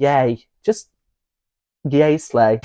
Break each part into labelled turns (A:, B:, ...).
A: yay. Just yay slay.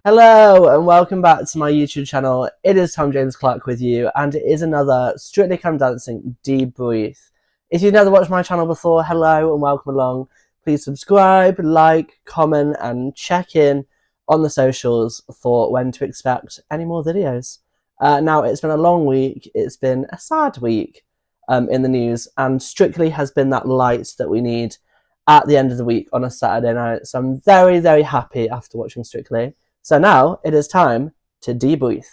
A: Hello and welcome back to my YouTube channel. It is Tom James Clark with you, and it is another Strictly Come Dancing debrief. If you've never watched my channel before, hello and welcome along. Please subscribe, like, comment and check in on the socials for when to expect any more videos. Now, it's been a long week. It's been a sad week in the news, and Strictly has been that light that we need at the end of the week on a Saturday night. So I'm very, very happy after watching Strictly. So now it is time to debrief.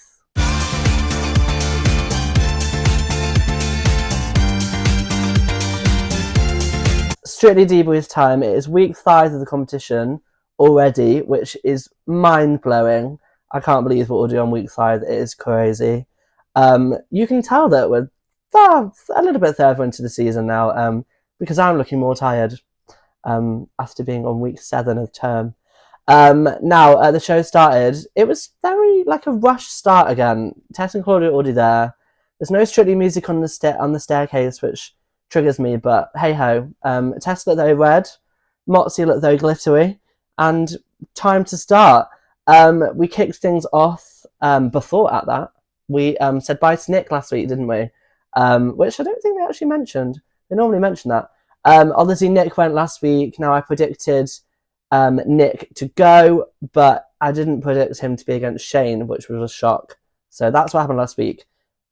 A: Strictly debrief time. It is week 5 of the competition already, which is mind-blowing. I can't believe what we'll do on week 5. It is crazy. You can tell that we're a little bit further into the season now, because I'm looking more tired after being on week 7 of term. Now, the show started. It was very like a rushed start again. Tess and Claudia already there. There's no Strictly music on the staircase, which triggers me, but hey-ho. Tess looked very red. Moxie looked very glittery. And time to start. We kicked things off before at that. We said bye to Nick last week, didn't we? Which I don't think they actually mentioned. They normally mention that. Obviously, Nick went last week. Now, I predicted Nick to go, but I didn't predict him to be against Shane, which was a shock. So that's what happened last week.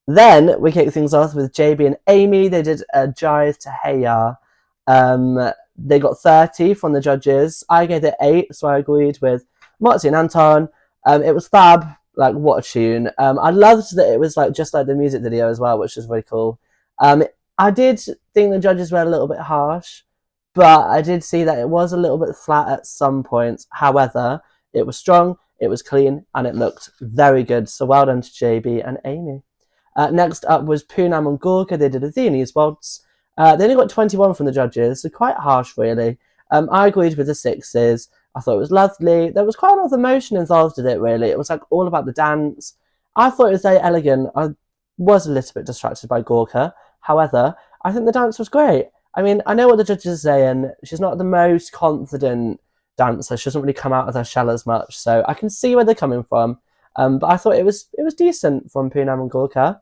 A: Then we kicked things off with JB and Amy. They did a jive to Hey Ya. They got 30 from the judges. I gave it 8, so I agreed with Moxie and Anton. It was fab. Like, what a tune. I loved that it was like just like the music video as well, which is really cool. I did think the judges were a little bit harsh, but I did see that it was a little bit flat at some points. However, it was strong, it was clean, and it looked very good. So well done to JB and Amy. Next up was Poonam and Gorka. They did a Viennese waltz. They only got 21 from the judges, so quite harsh, really. I agreed with the 6s. I thought it was lovely. There was quite a lot of emotion involved in it, really. It was like all about the dance. I thought it was very elegant. I was a little bit distracted by Gorka. However, I think the dance was great. I mean, I know what the judges are saying. She's not the most confident dancer. She doesn't really come out of her shell as much. So I can see where they're coming from. But I thought it was decent from Poonam and Gorka.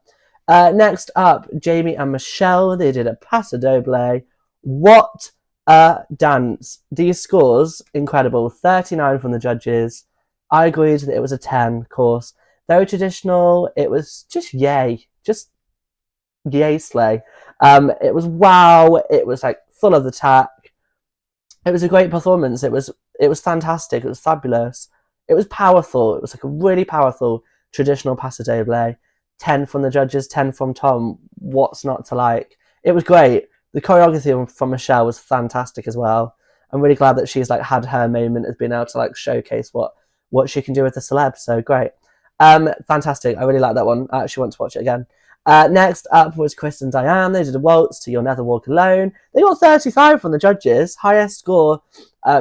A: Next up, Jamie and Michelle. They did a Paso Doble. What a dance. These scores, incredible. 39 from the judges. I agreed that it was a 10, of course. Very traditional. It was just yay. Just yay slay. It was wow. It was like full of attack. It was a great performance. It was fantastic. It was fabulous. It was powerful. It was like a really powerful traditional Paso Doble. 10 from the judges, 10 from Tom. What's not to like? It was great. The choreography from Michelle was fantastic as well. I'm really glad that she's like had her moment of being able to like showcase what she can do with the celebs. So great. Fantastic. I really like that one. I actually want to watch it again. Next up was Chris and Diane. They did a waltz to You'll Never Walk Alone. They got 35 from the judges. Highest score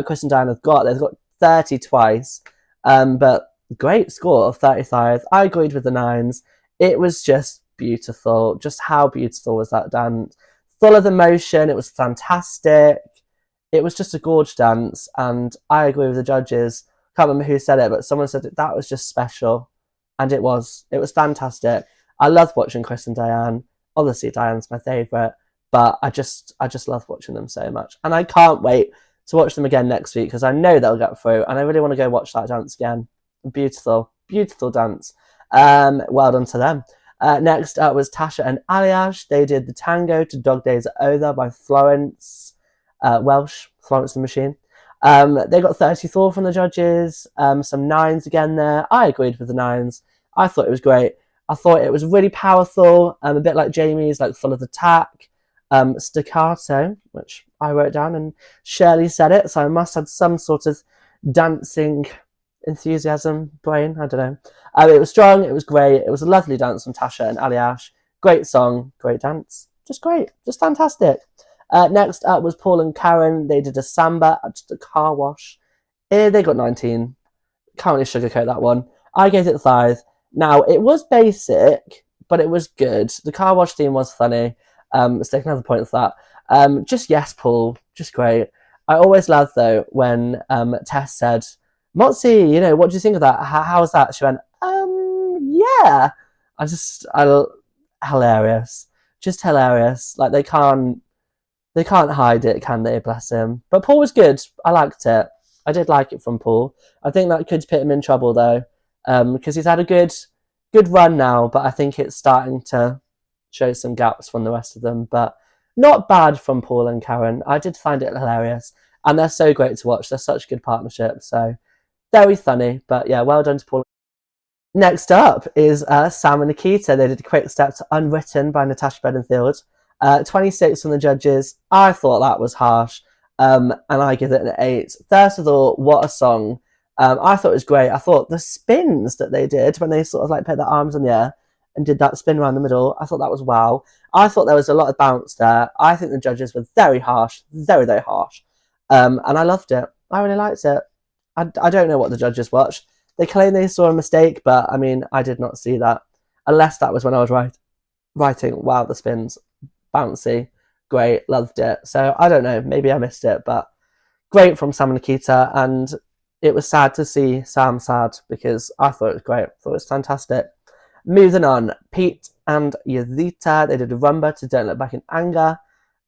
A: Chris and Diane have got. They've got 30 twice. But great score of 35. I agreed with the 9s. It was just beautiful. Just how beautiful was that dance? Full of emotion. It was fantastic. It was just a gorge dance. And I agree with the judges. Can't remember who said it, but someone said that was just special. And it was. It was fantastic. I love watching Chris and Diane. Obviously, Diane's my favourite, but I just love watching them so much. And I can't wait to watch them again next week because I know they'll get through, and I really want to go watch that dance again. Beautiful, beautiful dance. Well done to them. Next up was Tasha and Aliash. They did the tango to Dog Days at Other by Florence Welsh, Florence the Machine. They got 34 from the judges. Some 9s again there. I agreed with the 9s. I thought it was great. I thought it was really powerful, a bit like Jamie's, like full of attack. Staccato, which I wrote down, and Shirley said it, so I must have some sort of dancing enthusiasm brain. I don't know. It was strong. It was great. It was a lovely dance from Tasha and Aliash. Great song, great dance. Just great. Just fantastic. Next up was Paul and Karen. They did a samba at the car wash. They got 19. Can't really sugarcoat that one. I gave it 5. Now, it was basic, but it was good. The car wash theme was funny. Let's take another point for that. Just yes, Paul, just great. I always love though when Tess said, "Motzi, you know, what do you think of that? How was that?" She went, yeah." I hilarious, just hilarious. Like they can't hide it, can they? Bless him. But Paul was good. I liked it. I did like it from Paul. I think that could put him in trouble though, because he's had a good run now. But I think it's starting to show some gaps from the rest of them. But not bad from Paul and Karen. I did find it hilarious, and they're so great to watch. They're such a good partnership. So very funny. But yeah, well done to Paul. Next up is Sam and Nikita. They did a quick step to Unwritten by Natasha Bedingfield. 26 from the judges. I thought that was harsh, and I give it an 8. First of all, what a song. I thought it was great. I thought the spins that they did when they sort of like put their arms in the air and did that spin around the middle, I thought that was wow. I thought there was a lot of bounce there. I think the judges were very harsh, very, very harsh. And I loved it. I really liked it. I don't know what the judges watched. They claim they saw a mistake, but I mean, I did not see that. Unless that was when I was writing, wow, the spins, bouncy, great, loved it. So I don't know, maybe I missed it, but great from Sam and Nikita. And it was sad to see Sam sad because I thought it was great. I thought it was fantastic. Moving on, Pete and Yazita, they did a rumba to Don't Look Back in Anger.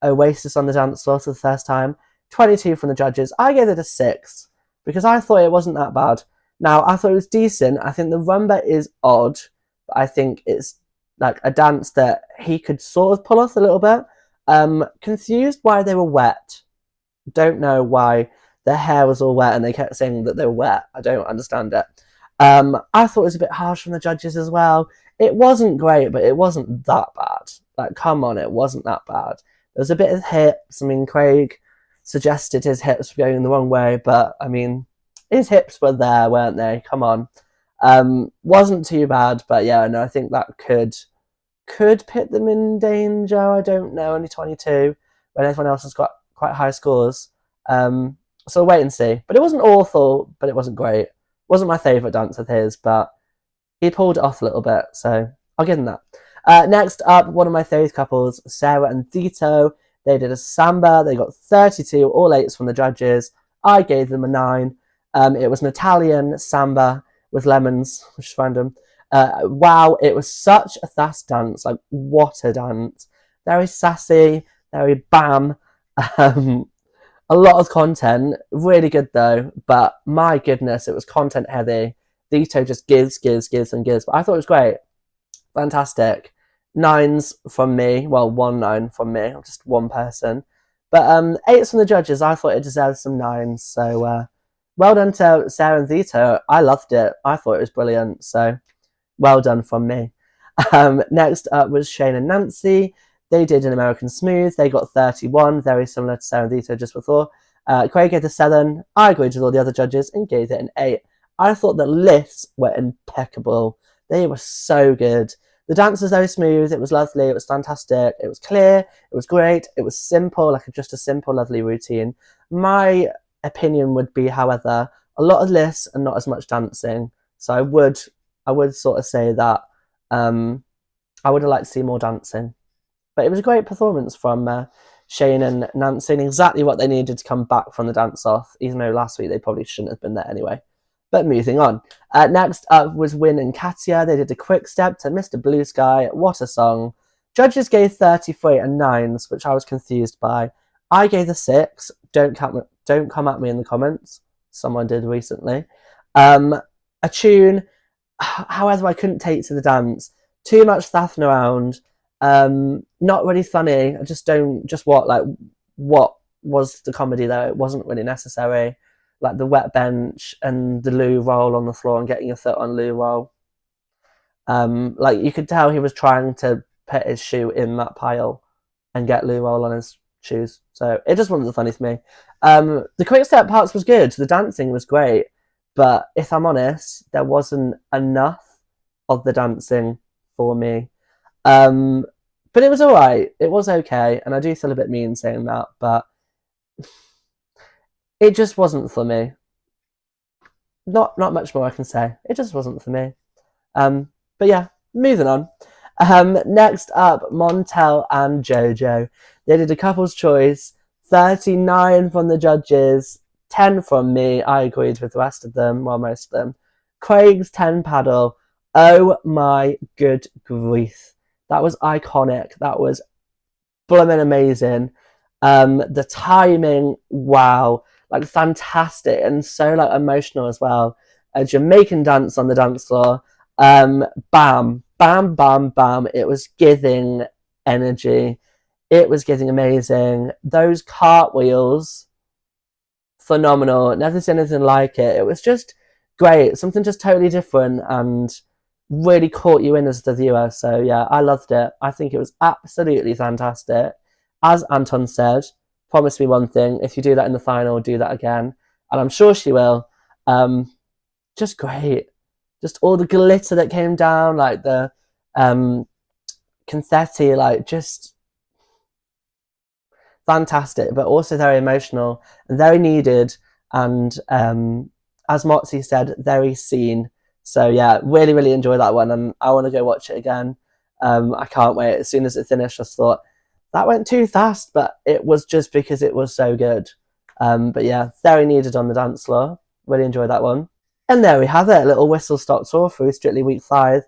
A: Oasis on the dance floor for the first time. 22 from the judges. I gave it a 6 because I thought it wasn't that bad. Now, I thought it was decent. I think the rumba is odd, but I think it's like a dance that he could sort of pull off a little bit. Confused why they were wet. Don't know why their hair was all wet and they kept saying that they were wet. I don't understand it. I thought it was a bit harsh from the judges as well. It wasn't great, but it wasn't that bad. Like, come on, it wasn't that bad. There was a bit of hips. I mean, Craig suggested his hips were going the wrong way, but I mean, his hips were there, weren't they? Come on. Wasn't too bad, but yeah, no, I think that could put them in danger. I don't know, only 22, when everyone else has got quite high scores. So we'll wait and see. But it wasn't awful, but it wasn't great. Wasn't my favourite dance of his, but he pulled it off a little bit, so I'll give him that. Next up, one of my favourite couples, Sarah and Dito. They did a samba. They got 32, all 8s from the judges. I gave them a 9. It was an Italian samba with lemons, which is random. Wow, it was such a fast dance. Like, what a dance. Very sassy, very bam. A lot of content, really good though, but my goodness, it was content heavy. Vito just gives, and gives, but I thought it was great. Fantastic. 9s from me, well, 1 9 from me, I'm just one person. But 8s from the judges, I thought it deserved some 9s, so well done to Sarah and Vito. I loved it. I thought it was brilliant, so well done from me. Next up was Shane and Nancy. They did an American Smooth. They got 31, very similar to Sarah and Vito just before. Craig gave it a 7. I agreed with all the other judges and gave it an 8. I thought the lifts were impeccable. They were so good. The dance was very smooth. It was lovely. It was fantastic. It was clear. It was great. It was simple, like just a simple, lovely routine. My opinion would be, however, a lot of lifts and not as much dancing. So I would sort of say that I would have liked to see more dancing. But it was a great performance from Shane and Nancy, and exactly what they needed to come back from the dance-off, even though last week they probably shouldn't have been there anyway. But moving on. Next up was Win and Katya. They did a quick step to Mr. Blue Sky. What a song. Judges gave 33 and 9s, which I was confused by. I gave a 6. Don't come at me in the comments. Someone did recently. A tune, however, I couldn't take to the dance. Too much faffing around. Not really funny. What was the comedy there? It wasn't really necessary. Like the wet bench and the loo roll on the floor and getting your foot on loo roll. Like you could tell he was trying to put his shoe in that pile and get loo roll on his shoes. So it just wasn't funny to me. The quick step parts was good. The dancing was great. But if I'm honest, there wasn't enough of the dancing for me. But it was alright. It was okay. And I do feel a bit mean saying that, but it just wasn't for me. not much more I can say. It just wasn't for me. But yeah, moving on. Next up, Montel and Jojo. They did a couple's choice. 39 from the judges, 10 from me. I agreed with the rest of them, well, most of them. Craig's 10 paddle. Oh my good grief. That was iconic. That was blooming amazing. The timing, wow. Like fantastic and so like emotional as well. A Jamaican dance on the dance floor. Bam, bam, bam, bam. It was giving energy. It was getting amazing. Those cartwheels, phenomenal. Never seen anything like it. It was just great. Something just totally different and really caught you in as the viewer. So yeah, I loved it. I think it was absolutely fantastic. As Anton said, promise me one thing. If you do that in the final, do that again. And I'm sure she will. Just great. Just all the glitter that came down, like the confetti, like just fantastic, but also very emotional and very needed. And as Moxie said, very seen. So yeah, really, really enjoyed that one, and I want to go watch it again. I can't wait. As soon as it finished, I thought that went too fast, but it was just because it was so good. But yeah, very needed on the dance floor. Really enjoyed that one. And there we have it, a little whistle-stop tour through Strictly Week 5.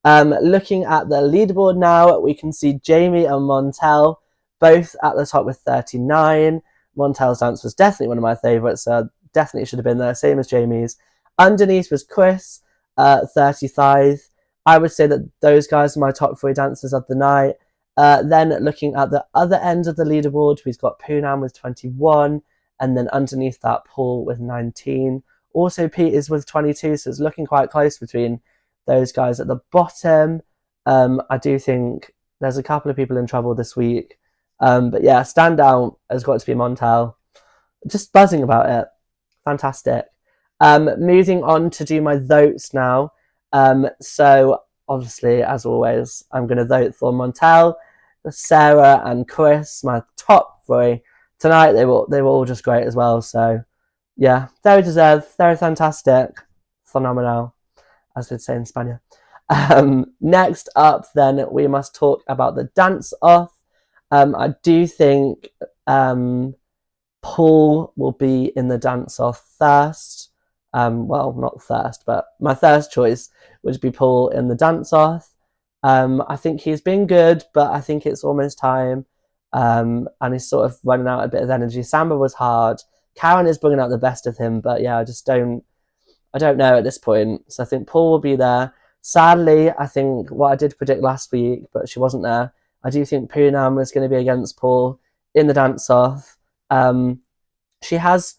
A: Looking at the leaderboard now, we can see Jamie and Montel both at the top with 39. Montel's dance was definitely one of my favourites, so definitely should have been there, same as Jamie's. Underneath was Chris, 35. I would say that those guys are my top 3 dancers of the night. Then looking at the other end of the leaderboard, we've got Poonam with 21, and then underneath that, Paul with 19. Also, Pete is with 22, so it's looking quite close between those guys at the bottom. I do think there's a couple of people in trouble this week. But yeah, standout has got to be Montel. Just buzzing about it. Fantastic. Moving on to do my votes now. So obviously, as always, I'm going to vote for Montel, Sarah, and Chris, my top 3. Tonight, they were all just great as well. So yeah, very deserved, very fantastic, phenomenal, as we'd say in Spanish. Next up, then, we must talk about the dance-off. I do think Paul will be in the dance-off first. Well, not first, but my first choice would be Paul in the dance-off. I think he's been good, but I think it's almost time. And he's sort of running out a bit of energy. Samba was hard. Karen is bringing out the best of him, but yeah, I don't know at this point. So I think Paul will be there. Sadly, I think what I did predict last week, but she wasn't there, I do think Poonam is going to be against Paul in the dance-off. She has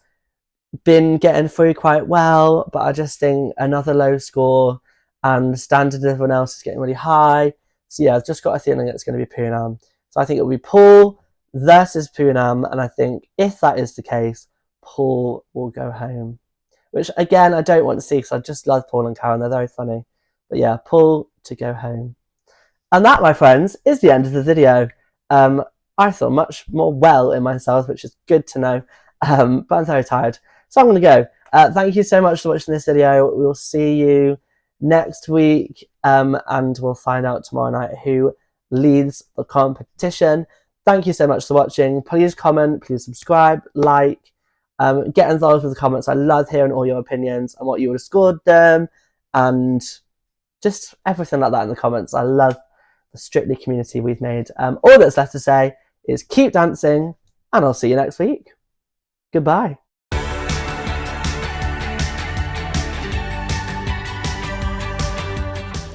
A: been getting through quite well, but I just think another low score and the standard of everyone else is getting really high. So yeah, I've just got a feeling it's going to be Poonam. So I think it'll be Paul versus Poonam, and I think if that is the case, Paul will go home. Which, again, I don't want to see because I just love Paul and Karen. They're very funny. But yeah, Paul to go home. And that, my friends, is the end of the video. I feel much more well in myself, which is good to know. But I'm very tired. So I'm going to go. Thank you so much for watching this video. We will see you next week. And we'll find out tomorrow night who leads the competition. Thank you so much for watching. Please comment, please subscribe, like, get involved with the comments. I love hearing all your opinions and what you would have scored them and just everything like that in the comments. I love the Strictly community we've made. All that's left to say is keep dancing, and I'll see you next week. Goodbye.